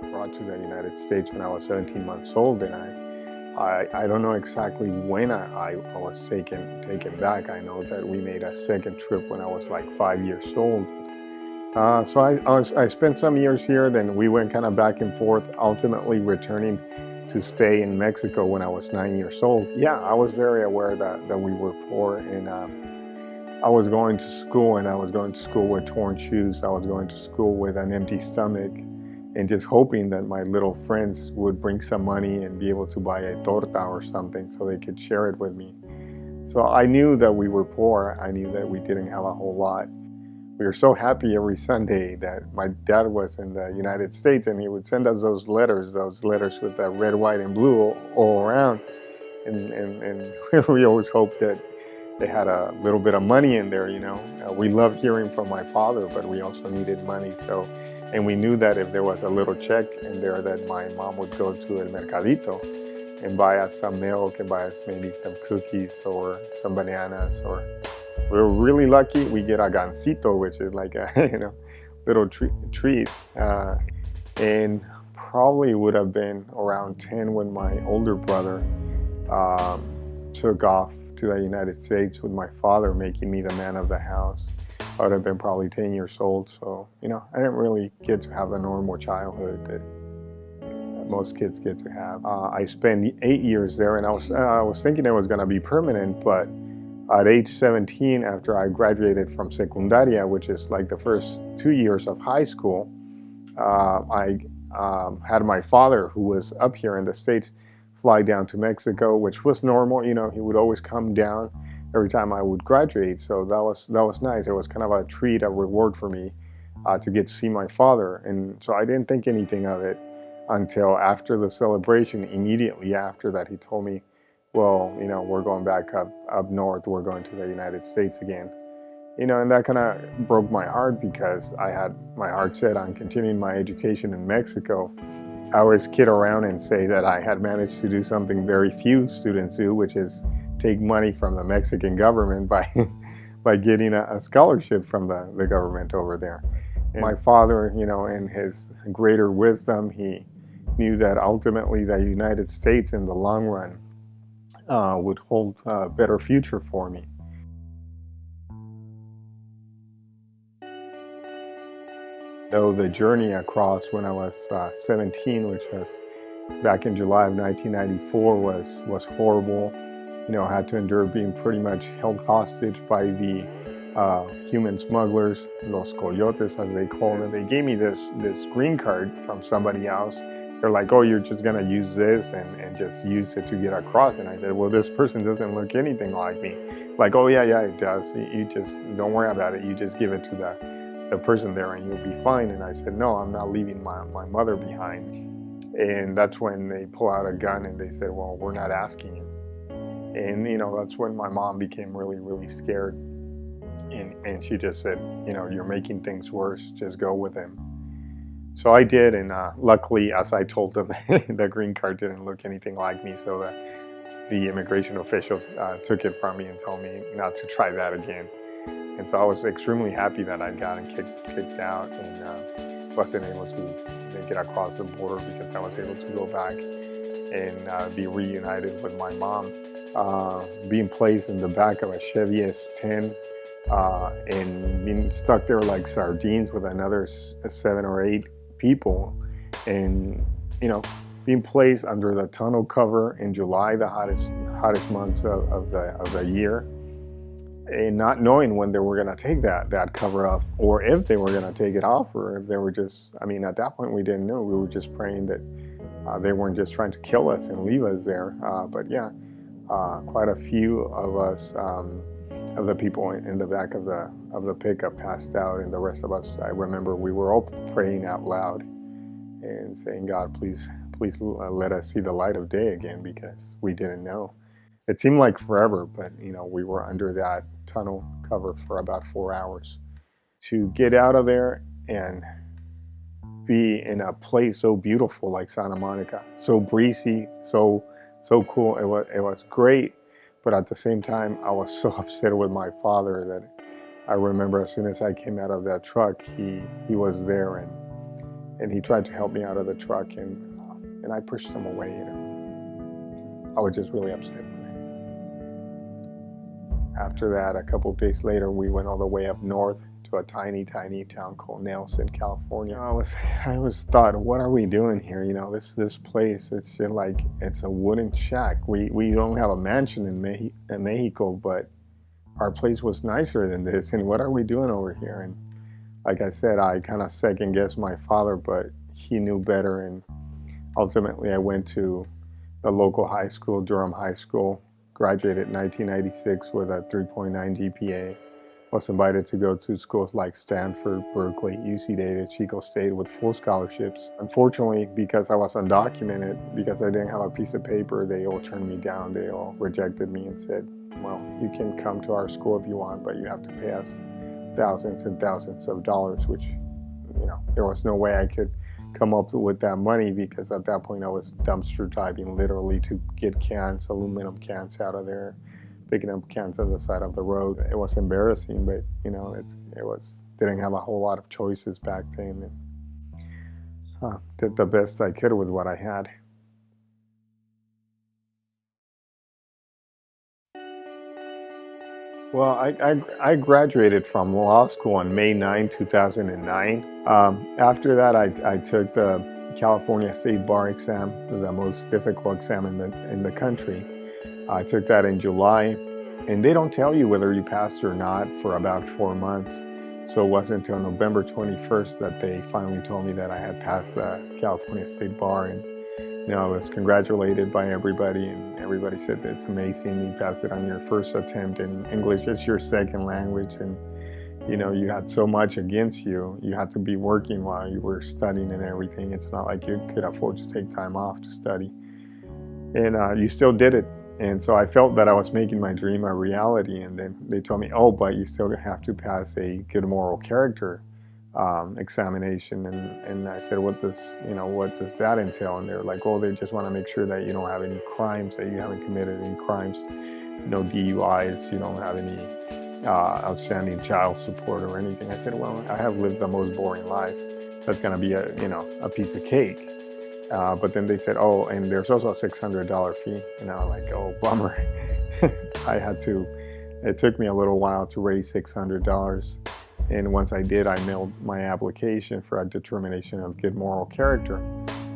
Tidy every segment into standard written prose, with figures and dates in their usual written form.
Brought to the United States when I was 17 months old, and I don't know exactly when I was taken back. I know that we made a second trip when I was like 5 years old. So I spent some years here. Then we went kind of back and forth, ultimately returning to stay in Mexico when I was 9 years old. Yeah, I was very aware that we were poor, and I was going to school, and I was going to school with torn shoes. I was going to school with an empty stomach, and just hoping that my little friends would bring some money and be able to buy a torta or something so they could share it with me. So I knew that we were poor. I knew that we didn't have a whole lot. We were so happy every Sunday that my dad was in the United States, and he would send us those letters with the red, white, and blue all around. And we always hoped that they had a little bit of money in there, you know. We loved hearing from my father, but we also needed money. And we knew that if there was a little check in there, that my mom would go to El Mercadito and buy us some milk and buy us maybe some cookies or some bananas. Or we were really lucky, we get a gansito, which is like a little treat. And probably would have been around 10 when my older brother took off to the United States with my father, making me the man of the house. I would have been probably 10 years old. So, I didn't really get to have the normal childhood that most kids get to have. I spent 8 years there, and I was thinking it was going to be permanent, but at age 17, after I graduated from secundaria, which is like the first 2 years of high school, I had my father, who was up here in the States, fly down to Mexico, which was normal. He would always come down every time I would graduate. So that was nice. It was kind of a treat, a reward for me to get to see my father. And so I didn't think anything of it until after the celebration. Immediately after that, he told me, well, we're going back up north. We're going to the United States again. And that kind of broke my heart, because I had my heart set on continuing my education in Mexico. I always kid around and say that I had managed to do something very few students do, which is take money from the Mexican government by getting a scholarship from the government over there. And my father, in his greater wisdom, he knew that ultimately the United States in the long run would hold a better future for me. Though the journey across when I was 17, which was back in July of 1994, was horrible. I had to endure being pretty much held hostage by the human smugglers, los coyotes as they call them. They gave me this green card from somebody else. They're like, oh, you're just gonna use this and just use it to get across. And I said, well, this person doesn't look anything like me. Like, oh yeah, it does. You just don't worry about it. You just give it to the person there and you'll be fine. And I said, no, I'm not leaving my mother behind. And that's when they pull out a gun and they said, well, we're not asking you. And that's when my mom became really, really scared. And she just said, you're making things worse, just go with him. So I did, and luckily, as I told them, the green card didn't look anything like me. So the immigration official took it from me and told me not to try that again. And so I was extremely happy that I'd gotten kicked out and wasn't able to make it across the border, because I was able to go back and be reunited with my mom. Being placed in the back of a Chevy S10 and being stuck there like sardines with another 7 or 8 people, and being placed under the tonneau cover in July, the hottest months of the year, and not knowing when they were going to take that cover off, or if they were going to take it off, or if they were just, at that point we didn't know. We were just praying that they weren't just trying to kill us and leave us there. But yeah, quite a few of us, of the people in the back of the pickup, passed out, and the rest of us, I remember we were all praying out loud and saying, God, please let us see the light of day again, because we didn't know. It seemed like forever, but we were under that tunnel cover for about 4 hours. To get out of there and be in a place so beautiful like Santa Monica, so breezy, so cool. It was great, but at the same time, I was so upset with my father that I remember as soon as I came out of that truck, he was there, and and he tried to help me out of the truck, and I pushed him away. I was just really upset with him. After that, a couple of days later, we went all the way up north to a tiny town called Nelson, California. I was thought, what are we doing here? This place, it's just like, it's a wooden shack. We don't have a mansion in Mexico, but our place was nicer than this. And what are we doing over here? And like I said, I kind of second guessed my father, but he knew better. And ultimately, I went to the local high school, Durham High School, graduated in 1996 with a 3.9 GPA. Was invited to go to schools like Stanford, Berkeley, UC Davis, Chico State with full scholarships. Unfortunately, because I was undocumented, because I didn't have a piece of paper, they all turned me down. They all rejected me and said, well, you can come to our school if you want, but you have to pay us thousands and thousands of dollars, which, there was no way I could come up with that money, because at that point I was dumpster diving literally to get cans, aluminum cans out of there, picking up cans on the side of the road. It was embarrassing, but didn't have a whole lot of choices back then, and did the best I could with what I had. Well, I graduated from law school on May 9, 2009. After that, I took the California State Bar exam, the most difficult exam in the country. I took that in July, and they don't tell you whether you passed or not for about 4 months. So it wasn't until November 21st that they finally told me that I had passed the California State Bar. And I was congratulated by everybody, and everybody said it's amazing. You passed it on your first attempt, and English is your second language, and you had so much against you. You had to be working while you were studying and everything. It's not like you could afford to take time off to study, and you still did it. And so I felt that I was making my dream a reality. And then they told me, oh, but you still have to pass a good moral character examination. And I said, what does that entail? And they're like, oh, they just want to make sure that you don't have any crimes, that you haven't committed any crimes, no DUIs, you don't have any outstanding child support or anything. I said, well, I have lived the most boring life. That's going to be a piece of cake. But then they said, oh, and there's also a $600 fee. And I was like, oh, bummer. It took me a little while to raise $600. And once I did, I mailed my application for a determination of good moral character.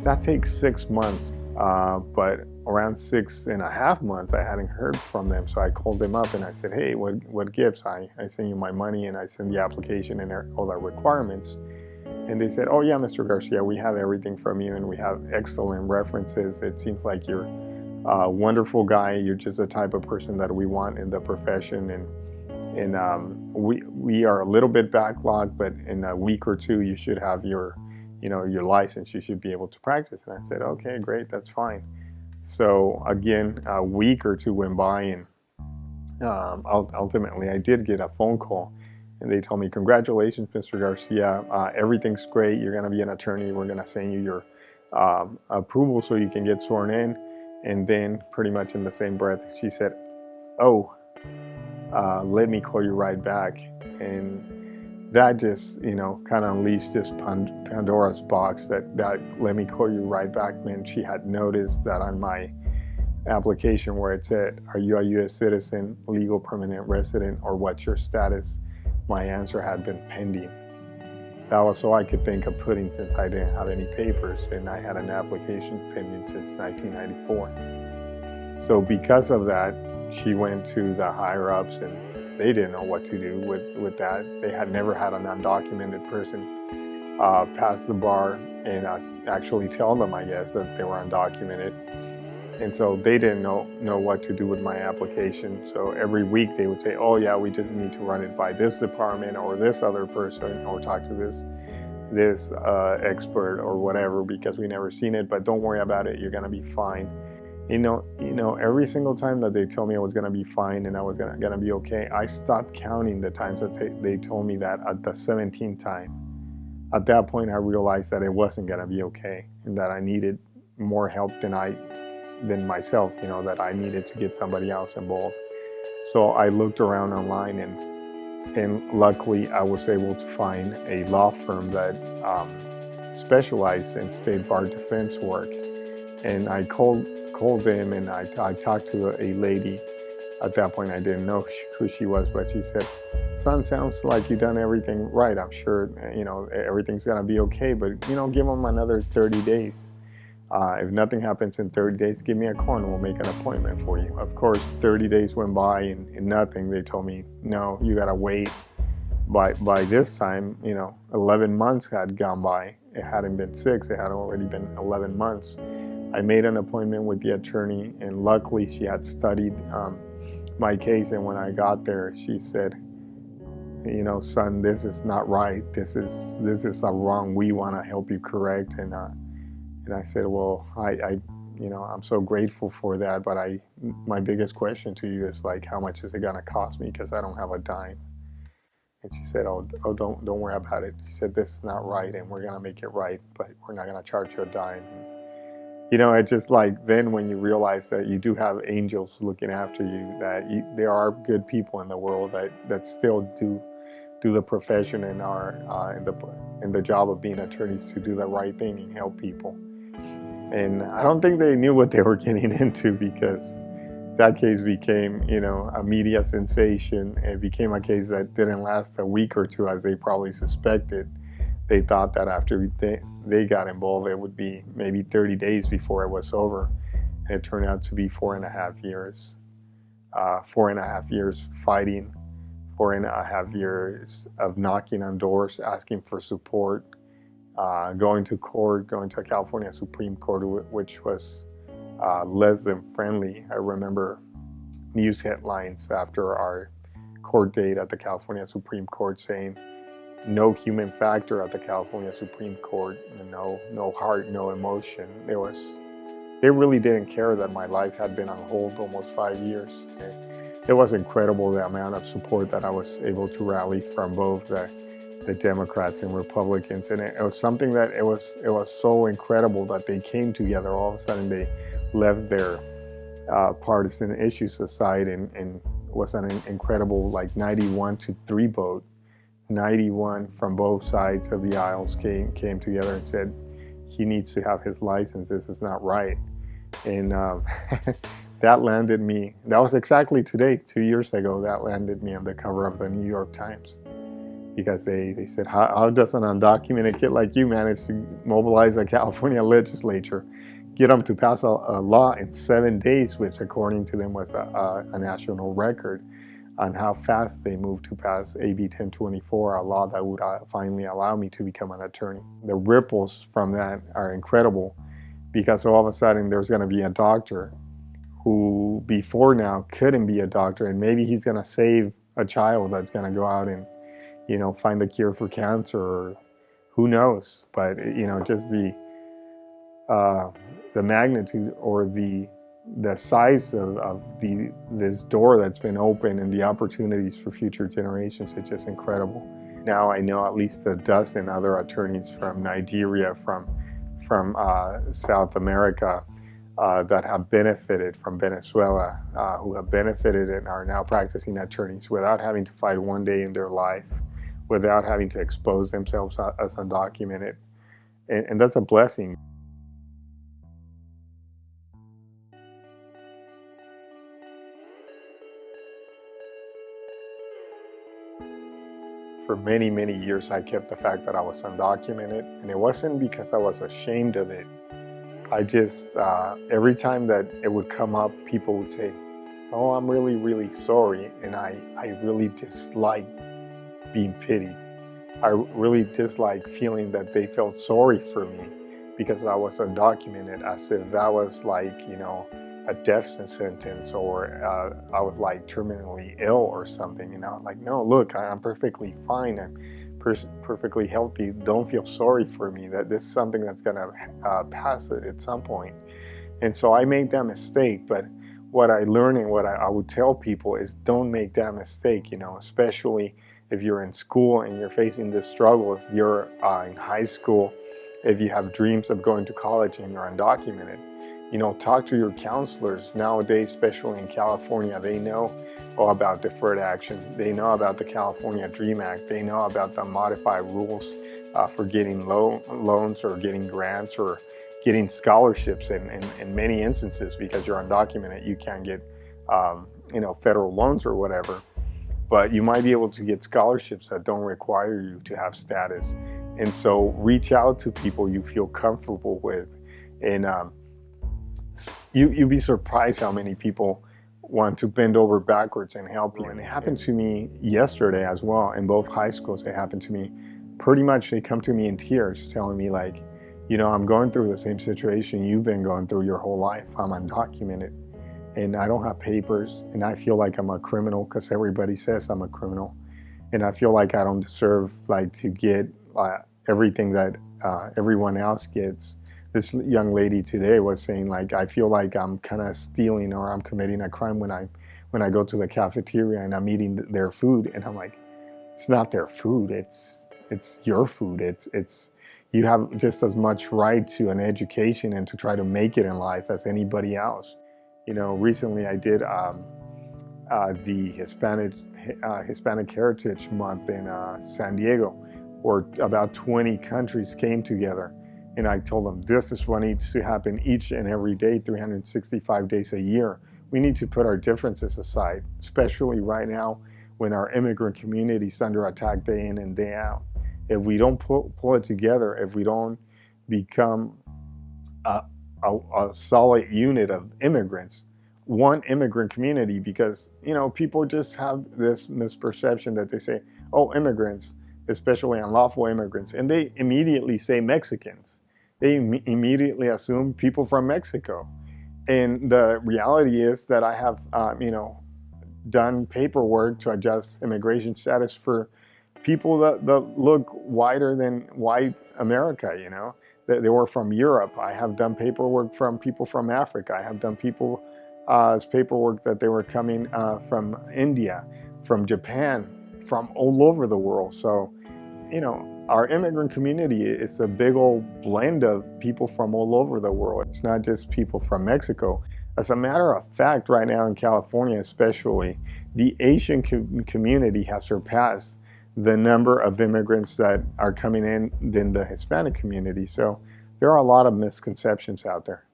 That takes 6 months, but around 6.5 months, I hadn't heard from them. So I called them up and I said, hey, what gives? I send you my money and I send the application and all the requirements. And they said, oh yeah, Mr. Garcia, we have everything from you and we have excellent references. It seems like you're a wonderful guy. You're just the type of person that we want in the profession. And we are a little bit backlogged, but in a week or two, you should have your license. You should be able to practice. And I said, okay, great, that's fine. So again, a week or two went by, and ultimately I did get a phone call. And they told me, congratulations, Mr. Garcia. Everything's great. You're going to be an attorney. We're going to send you your approval so you can get sworn in. And then pretty much in the same breath, she said, oh, let me call you right back. And that just, kind of unleashed this Pandora's box that let me call you right back meant she had noticed that on my application where it said, are you a U.S. citizen, legal permanent resident, or what's your status? My answer had been pending. That was all I could think of putting since I didn't have any papers, and I had an application pending since 1994. So because of that, she went to the higher ups, and they didn't know what to do with that. They had never had an undocumented person pass the bar and actually tell them, I guess, that they were undocumented. And so they didn't know what to do with my application. So every week they would say, oh yeah, we just need to run it by this department or this other person or talk to this expert or whatever, because we never seen it, but don't worry about it, you're gonna be fine. Every single time that they told me I was gonna be fine and I was gonna be okay, I stopped counting the times that they told me that at the 17th time. At that point, I realized that it wasn't gonna be okay and that I needed more help than myself, that I needed to get somebody else involved. So I looked around online, and luckily I was able to find a law firm that specialize in state bar defense work. And I called them, and I talked to a lady. At that point, I didn't know who she was, but she said, "Son, sounds like you've done everything right. I'm sure everything's gonna be okay. But give them another 30 days. If nothing happens in 30 days, give me a call and we'll make an appointment for you." Of course, 30 days went by and nothing. They told me, "No, you gotta wait." By this time, 11 months had gone by. It hadn't been 6. It had already been 11 months. I made an appointment with the attorney, and luckily she had studied my case. And when I got there, she said, "Son, this is not right. This is a wrong. We want to help you correct." And I said, "Well, I'm so grateful for that. But my biggest question to you is like, how much is it gonna cost me? Because I don't have a dime." And she said, "Oh, don't worry about it." She said, "This is not right, and we're gonna make it right, but we're not gonna charge you a dime." It's just like then when you realize that you do have angels looking after you, that there are good people in the world that still do the profession and are in the job of being attorneys to do the right thing and help people. And I don't think they knew what they were getting into, because that case became, a media sensation. It became a case that didn't last a week or two, as they probably suspected. They thought that after they got involved, it would be maybe 30 days before it was over. And it turned out to be 4.5 years. 4.5 years fighting, 4.5 years of knocking on doors, asking for support, going to court, going to a California Supreme Court, which was less than friendly. I remember news headlines after our court date at the California Supreme Court saying, "No human factor at the California Supreme Court, no heart, no emotion." They really didn't care that my life had been on hold almost 5 years. It was incredible, the amount of support that I was able to rally from both the Democrats and Republicans. And it was something that it was so incredible that they came together. All of a sudden they left their partisan issues aside, and was an incredible 91-3 vote. 91 from both sides of the aisles came together and said, "He needs to have his license. This is not right." And that landed me. That was exactly today, 2 years ago. That landed me on the cover of the New York Times, because they said, how does an undocumented kid like you manage to mobilize a California legislature, get them to pass a law in 7 days, which according to them was a national record, on how fast they moved to pass AB 1024, a law that would finally allow me to become an attorney. The ripples from that are incredible, because all of a sudden there's going to be a doctor who before now couldn't be a doctor, and maybe he's going to save a child that's going to go out and find the cure for cancer, or who knows. But just the magnitude or the size of this door that's been opened, and the opportunities for future generations is just incredible. Now I know at least a dozen other attorneys from Nigeria, from South America, that have benefited, from Venezuela, who have benefited and are now practicing attorneys without having to fight one day in their life, without having to expose themselves as undocumented. And that's a blessing. For many, many years, I kept the fact that I was undocumented, and it wasn't because I was ashamed of it. I just, every time that it would come up, people would say, "Oh, I'm really, really sorry." And I really dislike being pitied. I really dislike feeling that they felt sorry for me because I was undocumented, as if that was a death sentence, or I was terminally ill or something. And I was like, "No, look, I'm perfectly fine. I'm perfectly healthy. Don't feel sorry for me. That this is something that's gonna pass at some point." And so I made that mistake. But what I learned, and what I would tell people, is don't make that mistake. Especially if you're in school and you're facing this struggle. If you're in high school, if you have dreams of going to college and you're undocumented, Talk to your counselors. Nowadays, especially in California, they know all about deferred action. They know about the California Dream Act. They know about the modified rules for getting loans or getting grants or getting scholarships. In many instances, because you're undocumented, you can't get federal loans or whatever. But you might be able to get scholarships that don't require you to have status. And so reach out to people you feel comfortable with. And you'd be surprised how many people want to bend over backwards and help you. And it happened to me yesterday as well. In both high schools, it happened to me. Pretty much they come to me in tears telling me like, I'm going through the same situation you've been going through your whole life. I'm undocumented and I don't have papers, and I feel like I'm a criminal because everybody says I'm a criminal. And I feel like I don't deserve to get everything that everyone else gets. This young lady today was saying I feel like I'm kind of stealing or I'm committing a crime when I go to the cafeteria and I'm eating their food, and I'm like, it's not their food, it's your food. It's you have just as much right to an education and to try to make it in life as anybody else. Recently I did the Hispanic Heritage Month in San Diego, where about 20 countries came together. And I told them, this is what needs to happen each and every day, 365 days a year. We need to put our differences aside, especially right now when our immigrant community is under attack day in and day out. If we don't pull it together, if we don't become a solid unit of immigrants, one immigrant community, because people just have this misperception that they say, oh, immigrants, especially unlawful immigrants, and they immediately say Mexicans. They immediately assume people from Mexico. And the reality is that I have done paperwork to adjust immigration status for people that look whiter than white America. They were from Europe. I have done paperwork from people from Africa. I have done paperwork that they were coming from India, from Japan, from all over the world. So, our immigrant community is a big old blend of people from all over the world. It's not just people from Mexico. As a matter of fact, right now in California especially, the Asian community has surpassed the number of immigrants that are coming in than the Hispanic community. So there are a lot of misconceptions out there.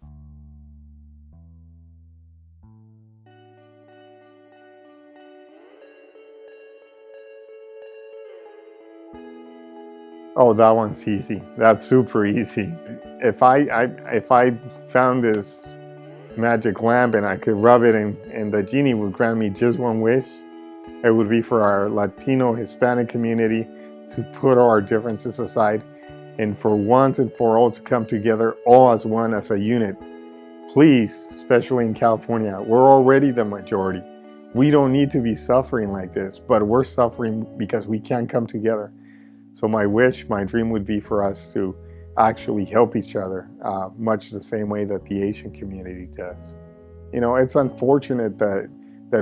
Oh, that one's easy. That's super easy. If I found this magic lamp and I could rub it and the genie would grant me just one wish, it would be for our Latino Hispanic community to put all our differences aside and for once and for all to come together all as one, as a unit. Please, especially in California, we're already the majority. We don't need to be suffering like this, but we're suffering because we can't come together. So my wish, my dream would be for us to actually help each other, much the same way that the Asian community does. It's unfortunate that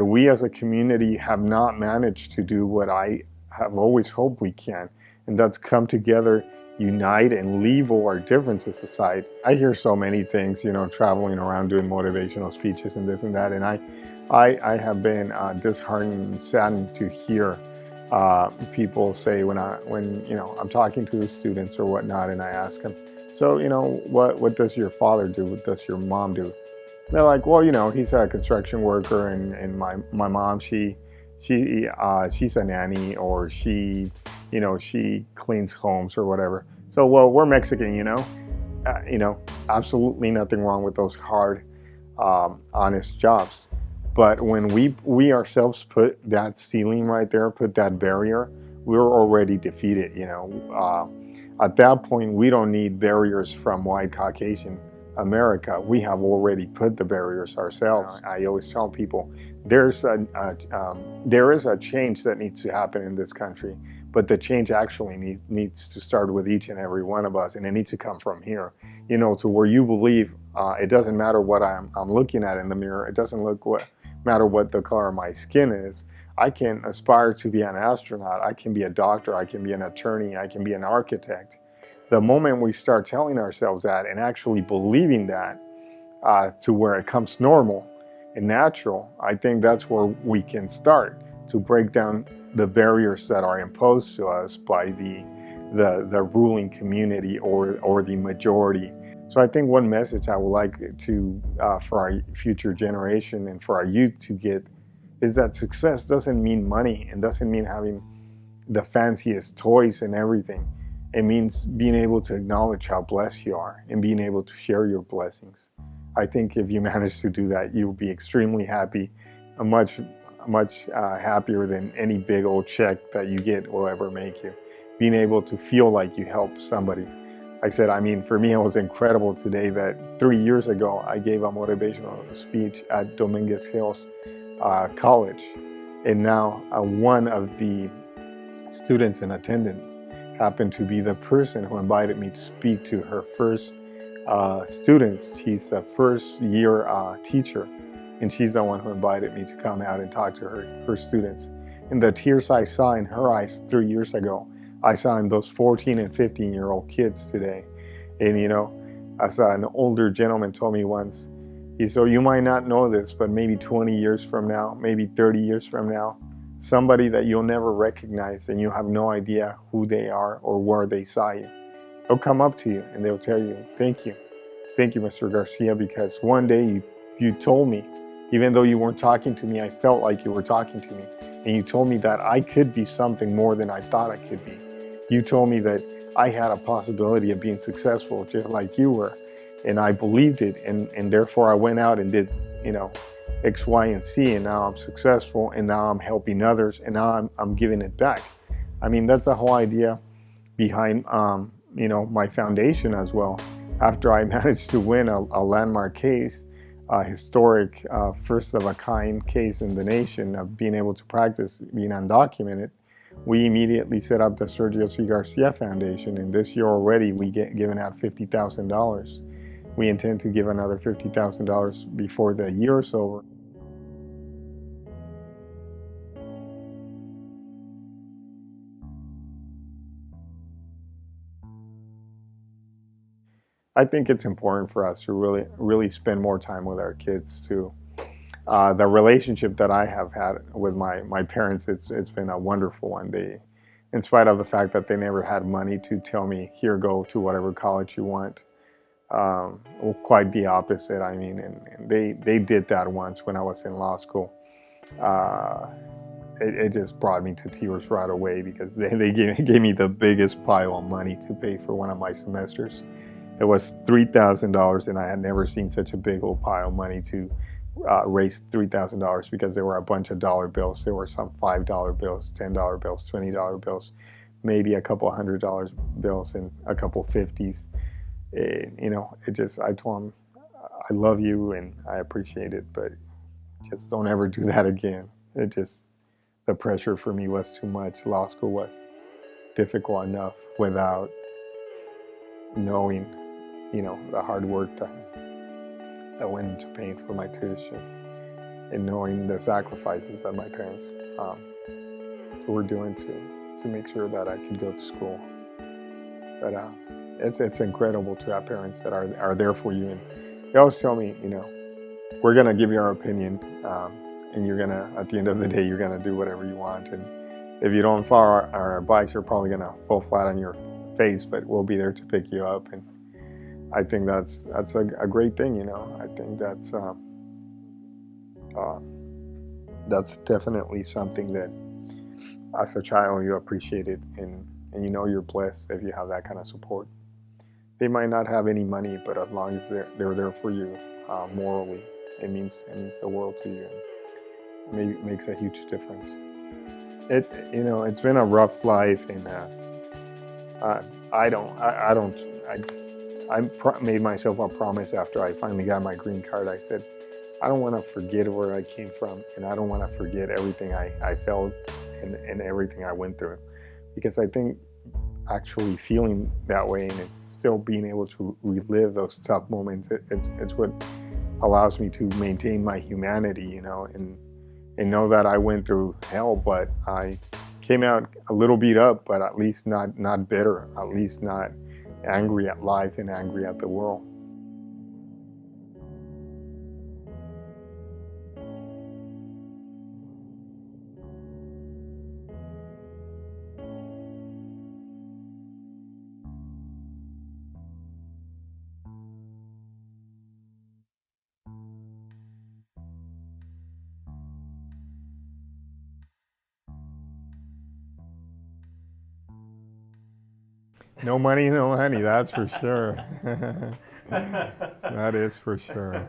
we as a community have not managed to do what I have always hoped we can, and that's come together, unite, and leave all our differences aside. I hear so many things, traveling around doing motivational speeches and this and that, and I have been disheartened and saddened to hear people say when I'm talking to the students or whatnot, and I ask them, so what does your father do? What does your mom do? And they're like, well, he's a construction worker, and my mom, she's a nanny, or she cleans homes or whatever. So well, we're Mexican, absolutely nothing wrong with those hard, honest jobs. But when we ourselves put that ceiling right there, put that barrier, we're already defeated. At that point, we don't need barriers from white Caucasian America. We have already put the barriers ourselves. I always tell people there is a change that needs to happen in this country, but the change actually needs to start with each and every one of us, and it needs to come from here. To where you believe it doesn't matter what I'm looking at in the mirror. It doesn't matter what the color of my skin is. I can aspire to be an astronaut. I can be a doctor. I can be an attorney. I can be an architect. The moment we start telling ourselves that and actually believing that, to where it comes normal and natural, I think that's where we can start to break down the barriers that are imposed to us by the ruling community or the majority. So I think one message I would like to for our future generation and for our youth to get is that success doesn't mean money and doesn't mean having the fanciest toys and everything. It means being able to acknowledge how blessed you are and being able to share your blessings. I think if you manage to do that, you'll be extremely happy, much happier than any big old check that you get will ever make you. Being able to feel like you helped somebody. I said, I mean, for me, it was incredible today that 3 years ago, I gave a motivational speech at Dominguez Hills College. And now one of the students in attendance happened to be the person who invited me to speak to her first students. She's a first year teacher, and she's the one who invited me to come out and talk to her students. And the tears I saw in her eyes 3 years ago, I saw in those 14 and 15-year-old kids today. And you know, as an older gentleman told me once, he said, you might not know this, but maybe 20 years from now, maybe 30 years from now, somebody that you'll never recognize and you have no idea who they are or where they saw you, they'll come up to you and they'll tell you, thank you, Mr. Garcia, because one day you told me, even though you weren't talking to me, I felt like you were talking to me. And you told me that I could be something more than I thought I could be. You told me that I had a possibility of being successful just like you were. And I believed it. And therefore I went out and did, you know, X, Y, and Z. And now I'm successful. And now I'm helping others. And now I'm giving it back. I mean, that's the whole idea behind, you know, my foundation as well. After I managed to win a landmark case, a historic first of a kind case in the nation of being able to practice being undocumented, we immediately set up the Sergio C. Garcia Foundation. And this year already we get given out $50,000. We intend to give another $50,000 before the year is over. I think it's important for us to really spend more time with our kids too. The relationship that I have had with my parents, it's been a wonderful one. They, in spite of the fact that they never had money to tell me, here, go to whatever college you want, well, quite the opposite. I mean, and they did that once when I was in law school. It just brought me to tears right away because they gave me the biggest pile of money to pay for one of my semesters. It was $3,000, and I had never seen such a big old pile of money to raise $3,000 because there were a bunch of dollar bills. There were some $5 bills, $10 bills, $20 bills, maybe a couple $100 bills, and a couple 50s. You know, I told them, I love you and I appreciate it, but just don't ever do that again. The pressure for me was too much. Law school was difficult enough without knowing, you know, the hard work that went into paying for my tuition and knowing the sacrifices that my parents were doing to make sure that I could go to school. But it's incredible to have parents that are there for you. And they always tell me, you know, we're going to give you our opinion, and you're going to, at the end of the day, you're going to do whatever you want. And if you don't follow our advice, you're probably going to fall flat on your face, but we'll be there to pick you up. And I think that's a great thing, you know. I think that's definitely something that as a child you appreciate it, and you know you're blessed if you have that kind of support. They might not have any money, but as long as they're there for you morally, it means the world to you, and it makes a huge difference. You know, it's been a rough life, and I made myself a promise after I finally got my green card. I said, I don't want to forget where I came from, and I don't want to forget everything I felt and everything I went through. Because I think actually feeling that way and still being able to relive those tough moments, it's what allows me to maintain my humanity, you know, and know that I went through hell, but I came out a little beat up, but at least not bitter, at least not angry at life and angry at the world. No money, no honey, that's for sure. That is for sure.